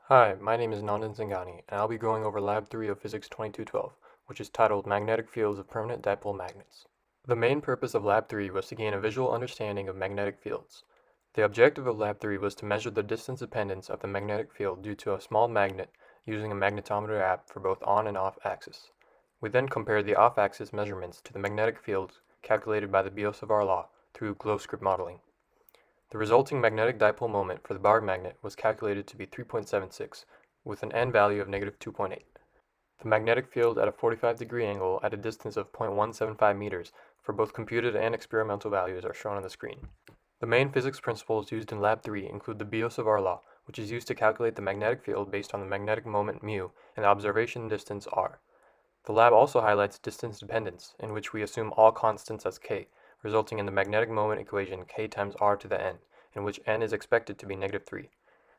Hi, my name is Nandan Zingani, and I'll be going over Lab 3 of Physics 2212, which is titled Magnetic Fields of Permanent Dipole Magnets. The main purpose of Lab 3 was to gain a visual understanding of magnetic fields. The objective of Lab 3 was to measure the distance dependence of the magnetic field due to a small magnet using a magnetometer app for both on and off axis. We then compared the off-axis measurements to the magnetic fields calculated by the Biot-Savart law through glow script modeling. The resulting magnetic dipole moment for the bar magnet was calculated to be 3.76, with an n value of -2.8. The magnetic field at a 45-degree angle at a distance of 0.175 meters for both computed and experimental values are shown on the screen. The main physics principles used in Lab 3 include the Biot-Savart law, which is used to calculate the magnetic field based on the magnetic moment mu and the observation distance r. The lab also highlights distance dependence, in which we assume all constants as k, resulting in the magnetic moment equation k times r to the n, in which n is expected to be -3.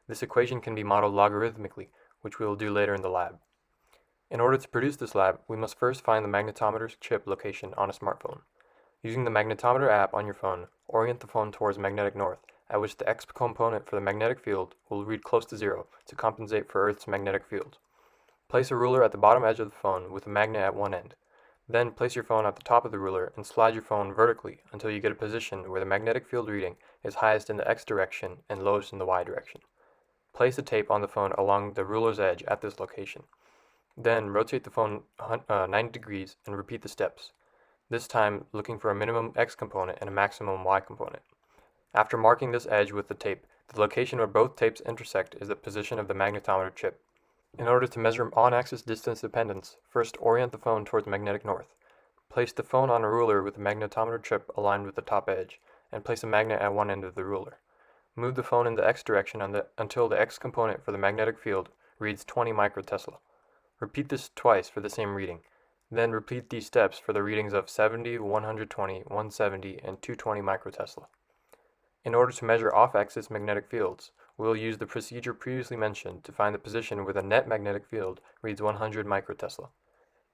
This equation can be modeled logarithmically, which we will do later in the lab. In order to produce this lab, we must first find the magnetometer's chip location on a smartphone. Using the magnetometer app on your phone, orient the phone towards magnetic north, at which the x component for the magnetic field will read close to 0 to compensate for Earth's magnetic field. Place a ruler at the bottom edge of the phone with a magnet at one end. Then place your phone at the top of the ruler and slide your phone vertically until you get a position where the magnetic field reading is highest in the x direction and lowest in the y direction. Place the tape on the phone along the ruler's edge at this location. Then rotate the phone 90 degrees and repeat the steps, this time looking for a minimum x component and a maximum y component. After marking this edge with the tape, the location where both tapes intersect is the position of the magnetometer chip. In order to measure on-axis distance dependence, first orient the phone towards magnetic north. Place the phone on a ruler with the magnetometer chip aligned with the top edge, and place a magnet at one end of the ruler. Move the phone in the x direction until the x component for the magnetic field reads 20 microtesla. Repeat this twice for the same reading. Then repeat these steps for the readings of 70, 120, 170, and 220 microtesla. In order to measure off-axis magnetic fields, we will use the procedure previously mentioned to find the position where the net magnetic field reads 100 microtesla.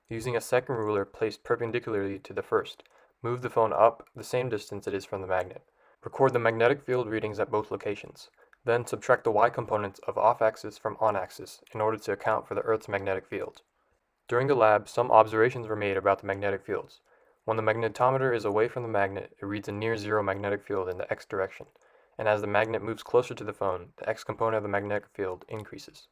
Using a second ruler placed perpendicularly to the first, move the phone up the same distance it is from the magnet. Record the magnetic field readings at both locations. Then subtract the y components of off-axis from on-axis in order to account for the Earth's magnetic field. During the lab, some observations were made about the magnetic fields. When the magnetometer is away from the magnet, it reads a near-zero magnetic field in the x direction, and as the magnet moves closer to the phone, the x component of the magnetic field increases.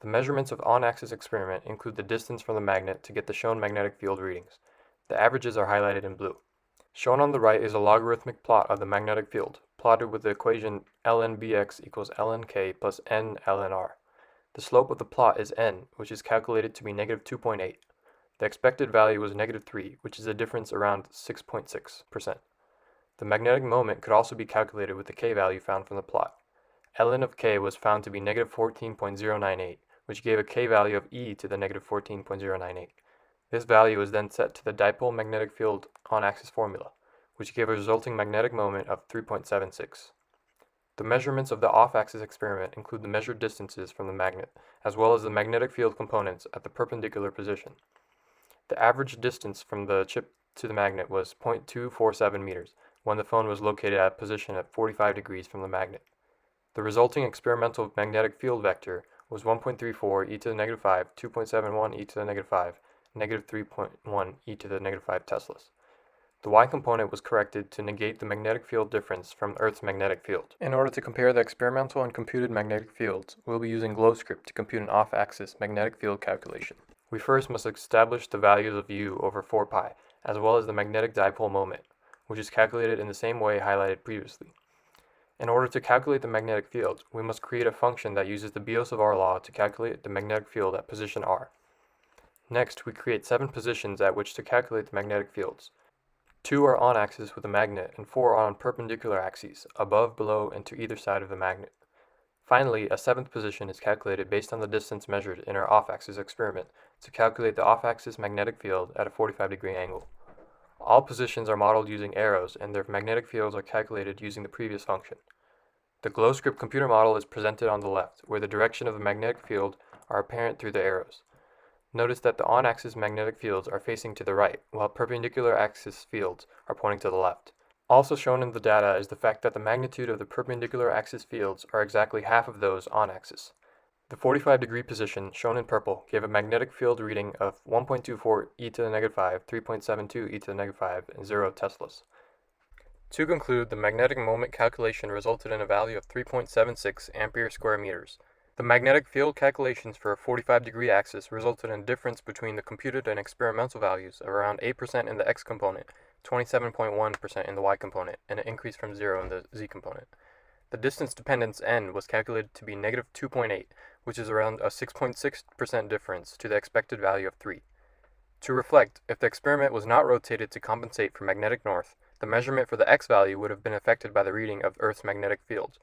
The measurements of on-axis experiment include the distance from the magnet to get the shown magnetic field readings. The averages are highlighted in blue. Shown on the right is a logarithmic plot of the magnetic field, plotted with the equation ln bx equals ln k plus n ln r. The slope of the plot is n, which is calculated to be -2.8. The expected value was -3, which is a difference around 6.6%. The magnetic moment could also be calculated with the k value found from the plot. ln of k was found to be -14.098, which gave a k value of e to the -14.098. This value was then set to the dipole magnetic field on-axis formula, which gave a resulting magnetic moment of 3.76. The measurements of the off-axis experiment include the measured distances from the magnet, as well as the magnetic field components at the perpendicular position. The average distance from the chip to the magnet was 0.247 meters when the phone was located at a position at 45 degrees from the magnet. The resulting experimental magnetic field vector was 1.34 e to the -5, 2.71 e to the -5, -3.1 e to the -5 teslas. The y component was corrected to negate the magnetic field difference from Earth's magnetic field. In order to compare the experimental and computed magnetic fields, we'll be using glow script to compute an off-axis magnetic field calculation. We first must establish the values of u over 4 pi, as well as the magnetic dipole moment, which is calculated in the same way highlighted previously. In order to calculate the magnetic field, we must create a function that uses the Biot-Savart law to calculate the magnetic field at position r. Next, we create 7 positions at which to calculate the magnetic fields. 2 are on axis with the magnet and 4 are on perpendicular axes, above, below, and to either side of the magnet. Finally, a 7th position is calculated based on the distance measured in our off-axis experiment to calculate the off-axis magnetic field at a 45-degree angle. All positions are modeled using arrows and their magnetic fields are calculated using the previous function. The glow script computer model is presented on the left, where the direction of the magnetic field are apparent through the arrows. Notice that the on-axis magnetic fields are facing to the right, while perpendicular axis fields are pointing to the left. Also shown in the data is the fact that the magnitude of the perpendicular axis fields are exactly half of those on axis. The 45-degree position, shown in purple, gave a magnetic field reading of 1.24 e to the negative 5, 3.72 e to the negative 5, and 0 teslas. To conclude, the magnetic moment calculation resulted in a value of 3.76 ampere square meters. The magnetic field calculations for a 45-degree axis resulted in a difference between the computed and experimental values of around 8% in the x component, 27.1% in the y component, and an increase from 0 in the z component. The distance dependence n was calculated to be negative 2.8, which is around a 6.6% difference to the expected value of 3. To reflect, if the experiment was not rotated to compensate for magnetic north, the measurement for the x value would have been affected by the reading of Earth's magnetic field.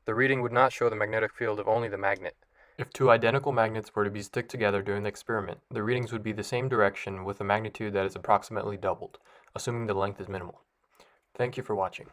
The reading would not show the magnetic field of only the magnet. If two identical magnets were to be stick together during the experiment, the readings would be the same direction with a magnitude that is approximately doubled, assuming the length is minimal. Thank you for watching.